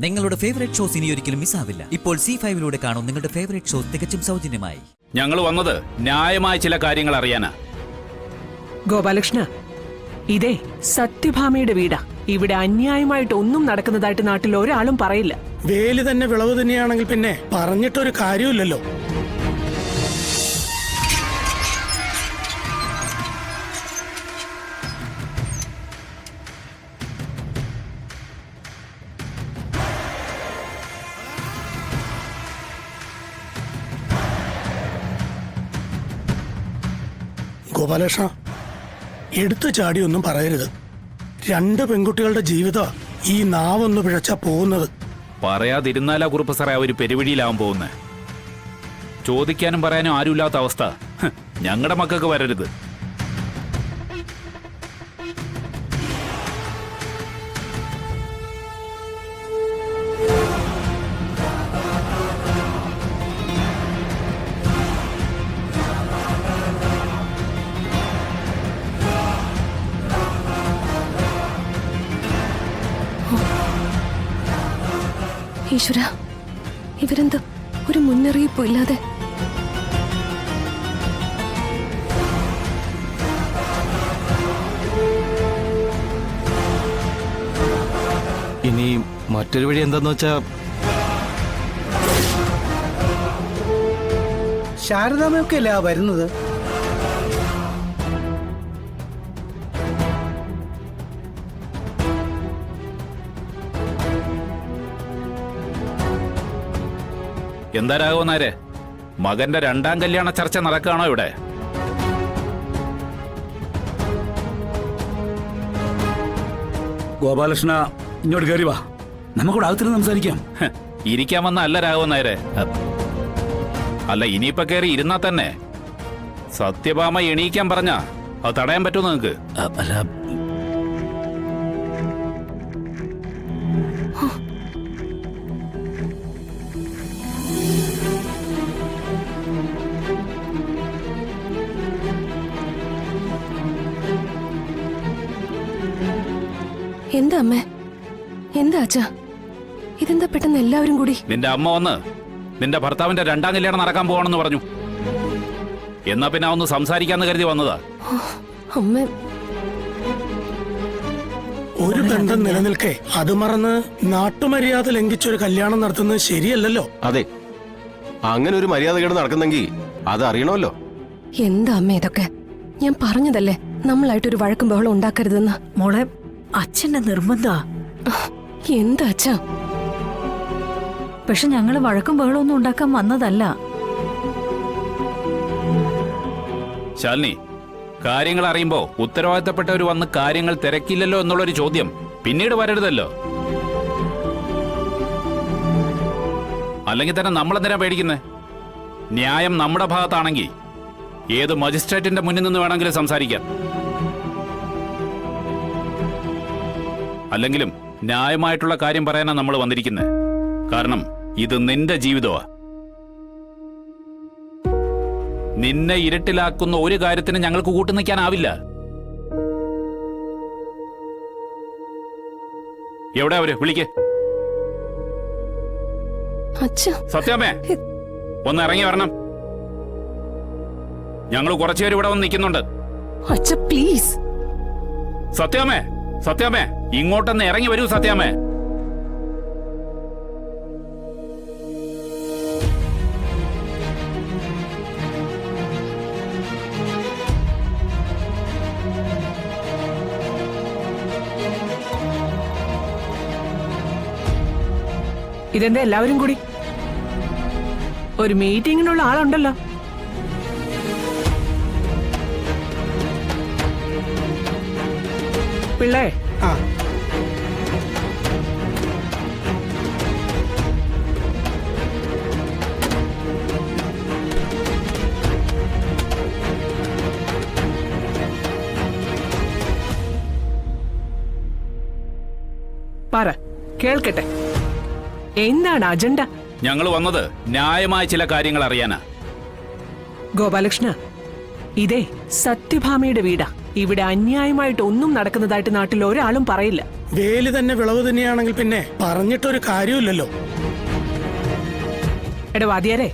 നിങ്ങളുടെ favourite shows ഇനി ഒരിക്കലും മിസ്സാവില്ല. ഇപ്പോൾ C5 കാണും നിങ്ങളുടെ ഫേവറേറ്റ് ഷോസ് തികച്ചും സൗജന്യമായി. ഞങ്ങൾ വന്നത് ന്യായമായ ചില കാര്യങ്ങൾ അറിയാനാ. ഗോപാലകൃഷ്ണ, ഇതേ സത്യഭാമയുടെ വീടാ. ഇവിടെ അന്യായമായിട്ട് ഒന്നും നടക്കുന്നതായിട്ട് നാട്ടിൽ ഒരാളും പറയില്ല. വേലി തന്നെ വിളവ് തന്നെയാണെങ്കിൽ പിന്നെ പറഞ്ഞിട്ടൊരു കാര്യമില്ലല്ലോ. ഗോപാലകൃഷ്ണ, എടുത്തു ചാടിയൊന്നും പറയരുത്. രണ്ട് പെൺകുട്ടികളുടെ ജീവിതം ഈ നാവൊന്നു പിഴച്ചാ പോകുന്നത്. പറയാതിരുന്നാലാ കുറുപ്പ് സാറേ ഒരു പെരുവഴിയിലാവാൻ പോകുന്നത്. ചോദിക്കാനും പറയാനും ആരുമില്ലാത്ത അവസ്ഥ ഞങ്ങളുടെ മക്കൾക്ക് വരരുത്. ഈശ്വര, ഇവരെന്താ ഒരു മുന്നറിയിപ്പും ഇല്ലാതെ? ഇനി മറ്റൊരു വഴി എന്താന്ന് വെച്ചാ, ശാരദാമ്മയൊക്കെ അല്ലേ വരുന്നത്? എന്താ രാഘവനാരെ, മകന്റെ രണ്ടാം കല്യാണ ചർച്ച നടക്കുകയാണോ ഇവിടെ? ഗോപാലകൃഷ്ണ, ഇങ്ങോട്ട് കയറി വാ, നമുക്കിവിടെ അകത്തിരുന്ന് സംസാരിക്കാം. ഇരിക്കാൻ വന്ന അല്ല രാഘവനാരെ. അല്ല, ഇനിയിപ്പൊ കയറി ഇരുന്നാ തന്നെ സത്യഭാമ എണീക്കാൻ പറഞ്ഞ അത് തടയാൻ പറ്റുമോ നിങ്ങക്ക്? അല്ല, എന്താ അമ്മേ, എന്താ അച്ഛാ, ഇതെന്താ പെട്ടെന്ന് എല്ലാവരും കൂടി? നിന്റെ അമ്മ വന്ന് നിന്റെ ഭർത്താവിന്റെ രണ്ടാം കല്യാണം നടക്കാൻ പോവാണെന്ന് പറഞ്ഞു. എന്നാ പിന്നെ ഒന്ന് സംസാരിക്കാന്ന് കരുതി വന്നതാ. അമ്മ, ഒരു ബന്ധം നിലനിൽക്കെ അത് മറന്ന് നാട്ടുമര്യാദ ലംഘിച്ചൊരു കല്യാണം നടത്തുന്നത് ശരിയല്ലല്ലോ. അതെ, അങ്ങനെ ഒരു മര്യാദകേട് നടക്കുന്നെങ്കിൽ അത് അറിയണമല്ലോ. എന്താ അമ്മ ഇതൊക്കെ? ഞാൻ പറഞ്ഞതല്ലേ നമ്മളായിട്ടൊരു വഴക്കും ബഹളം ഉണ്ടാക്കരുതെന്ന്. മോളെ, അച്ഛന്റെ നിർബന്ധ. എന്താ അച്ഛാ? പക്ഷെ ഞങ്ങള് വഴക്കും ബഹളവും ഒന്നും ഉണ്ടാക്കാൻ വന്നതല്ല. ശാലിനി, കാര്യങ്ങൾ അറിയുമ്പോ ഉത്തരവാദിത്തപ്പെട്ടവർ വന്ന് കാര്യങ്ങൾ തിരക്കില്ലല്ലോ എന്നുള്ളൊരു ചോദ്യം പിന്നീട് വരരുതല്ലോ. അല്ലെങ്കിൽ തന്നെ നമ്മളെന്തിനാ പേടിക്കുന്നേ? ന്യായം നമ്മുടെ ഭാഗത്താണെങ്കിൽ ഏത് മജിസ്ട്രേറ്റിന്റെ മുന്നിൽ നിന്ന് വേണമെങ്കിലും സംസാരിക്കാം. അല്ലെങ്കിലും ന്യായമായിട്ടുള്ള കാര്യം പറയാനാ നമ്മൾ വന്നിരിക്കുന്നത്. കാരണം ഇത് നിന്റെ ജീവിതമാ. നിന്നെ ഇരുട്ടിലാക്കുന്ന ഒരു കാര്യത്തിന് ഞങ്ങൾക്ക് കൂട്ടുനിൽക്കാനാവില്ല. എവിടെ അവര്? വിളിക്ക്. സത്യാമ്മേ, ഒന്ന് ഇറങ്ങി വരണം. ഞങ്ങൾ കുറച്ചുപേര് ഇവിടെ വന്ന് നിൽക്കുന്നുണ്ട്. പ്ലീസ് സത്യാമ്മേ, സത്യാമ്മേ, ഇങ്ങോട്ടൊന്ന് ഇറങ്ങി വരൂ സത്യാമ്മേ. ഇതെന്താ എല്ലാവരും കൂടി? ഒരു മീറ്റിങ്ങിനുള്ള ആളുണ്ടല്ലോ. പിള്ളേ, പറ, കേൾക്കട്ടെ, എന്താണ് അജണ്ട? ഞങ്ങൾ വന്നത് ന്യായമായ ചില കാര്യങ്ങൾ അറിയാനാ. ഗോപാലകൃഷ്ണ, ഇതേ സത്യഭാമയുടെ വീടാ. ഇവിടെ അന്യായമായിട്ട് ഒന്നും നടക്കുന്നതായിട്ട് നാട്ടിൽ ഒരാളും പറയില്ല. വേലി തന്നെ വിളവ് തന്നെയാണെങ്കിൽ പിന്നെ പറഞ്ഞിട്ടൊരു കാര്യമില്ലല്ലോ. എടാ വാദിയാരെ,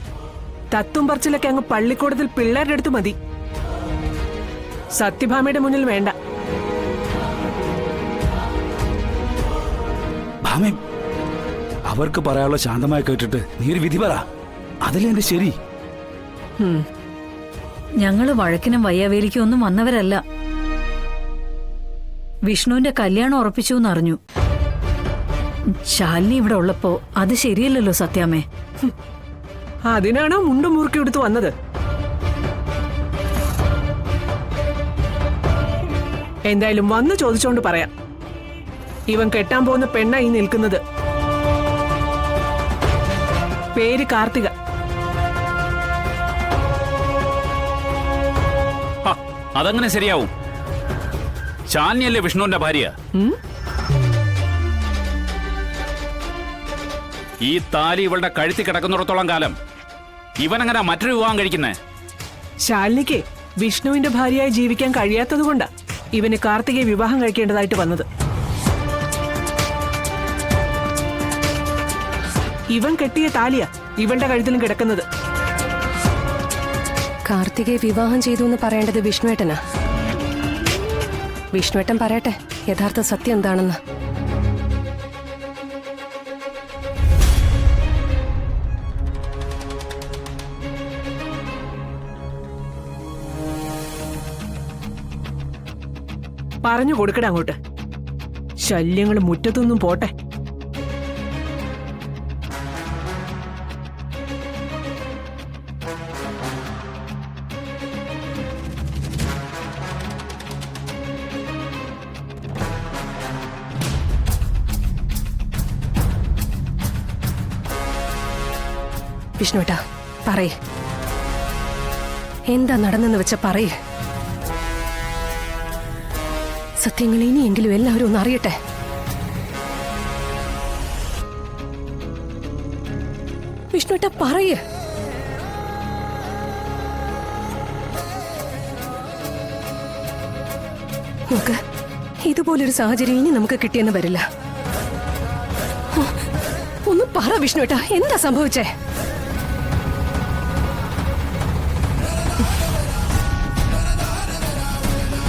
തത്തും പറച്ചിലൊക്കെ അങ്ങ് പള്ളിക്കൂടത്തിൽ പിള്ളേരുടെ അടുത്ത് മതി. സത്യഭാമയുടെ മുന്നിൽ വേണ്ട. ഭാമേ, അവർക്ക് പറയാനുള്ള ശാന്തമായി കേട്ടിട്ട് നീ ഒരു വിധി പറ. അതല്ലേ എന്റെ ശരി. ഞങ്ങള് വഴക്കിനും വയ്യാവേലിക്കും ഒന്നും വന്നവരല്ല. വിഷ്ണുവിന്റെ കല്യാണം ഉറപ്പിച്ചു എന്നറിഞ്ഞു. ശാലിനി ഇവിടെ ഉള്ളപ്പോ അത് ശരിയല്ലല്ലോ സത്യാമ്മേ. അതിനാണോ മുണ്ടും മുറുക്കി എടുത്ത് വന്നത്? എന്തായാലും വന്ന് ചോദിച്ചോണ്ട് പറയാം. ഇവൻ കെട്ടാൻ പോകുന്ന പെണ്ണായി നിൽക്കുന്നത്. പേര് കാർത്തിക. അതങ്ങനെ ശരിയാവും? ശാലിനിയല്ലേ വിഷ്ണുവിന്റെ ഭാര്യ? ഈ താലി ഇവളുടെ കഴുത്തി കിടക്കുന്നിടത്തോളം കാലം ഇവനെങ്ങനെ മറ്റൊരു വിവാഹം കഴിക്കുന്നേ? ശാലിനിക്ക് വിഷ്ണുവിന്റെ ഭാര്യയായി ജീവിക്കാൻ കഴിയാത്തതുകൊണ്ടാ ഇവന് കാർത്തികയെ വിവാഹം കഴിക്കേണ്ടതായിട്ട് വന്നത്. ഇവൻ കെട്ടിയ താലിയാ ഇവളുടെ കഴുത്തിലും കിടക്കുന്നത്. കാർത്തികയെ വിവാഹം ചെയ്തു എന്ന് പറയേണ്ടത് വിഷ്ണുവേട്ടനാ. വിഷ്ണുവേട്ടൻ പറയട്ടെ യഥാർത്ഥ സത്യം എന്താണെന്ന്. പറഞ്ഞു കൊടുക്കട അങ്ങോട്ട്. ശല്യങ്ങൾ മുറ്റത്തൊന്നും പോട്ടെ. വിഷ്ണുവേട്ടാ പറയേ, എന്താ നടന്നെന്ന് വെച്ച പറയേ. സത്യങ്ങൾ ഇനിയെങ്കിലും എല്ലാവരും ഒന്ന് അറിയട്ടെ. വിഷ്ണുവേട്ടാ പറയേ. നോക്ക്, ഇതുപോലൊരു സാഹചര്യം ഇനി നമുക്ക് കിട്ടിയെന്ന് വരില്ല. ഒന്ന് പറ വിഷ്ണുവേട്ടാ, എന്താ സംഭവിച്ചേ?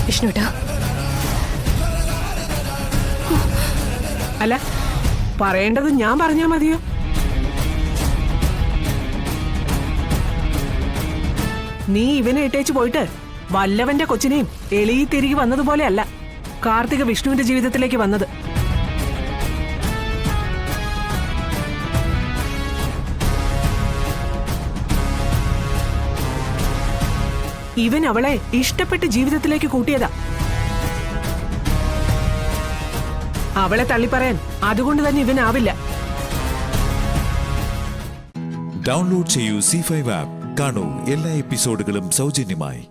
വിഷ്ണുവേട്ടാ. അല്ല, പറയേണ്ടത് ഞാൻ പറഞ്ഞാ മതിയോ? നീ ഇവനെ ഇട്ടേച്ചു പോയിട്ട് വല്ലവന്റെ കൊച്ചിനെയും എളിയി തിരികെ വന്നതുപോലെയല്ല കാർത്തിക വിഷ്ണുവിന്റെ ജീവിതത്തിലേക്ക് വന്നത്. ഇവൻ അവളെ ഇഷ്ടപ്പെട്ട് ജീവിതത്തിലേക്ക് കൂട്ടിയതാ. അവളെ തള്ളിപ്പറയാൻ അതുകൊണ്ട് തന്നെ ഇവനാവില്ല. ഡൗൺലോഡ് ചെയ്യൂ C5 ആപ്പ്. കാണൂ എല്ലാ എപ്പിസോഡുകളും സൗജന്യമായി.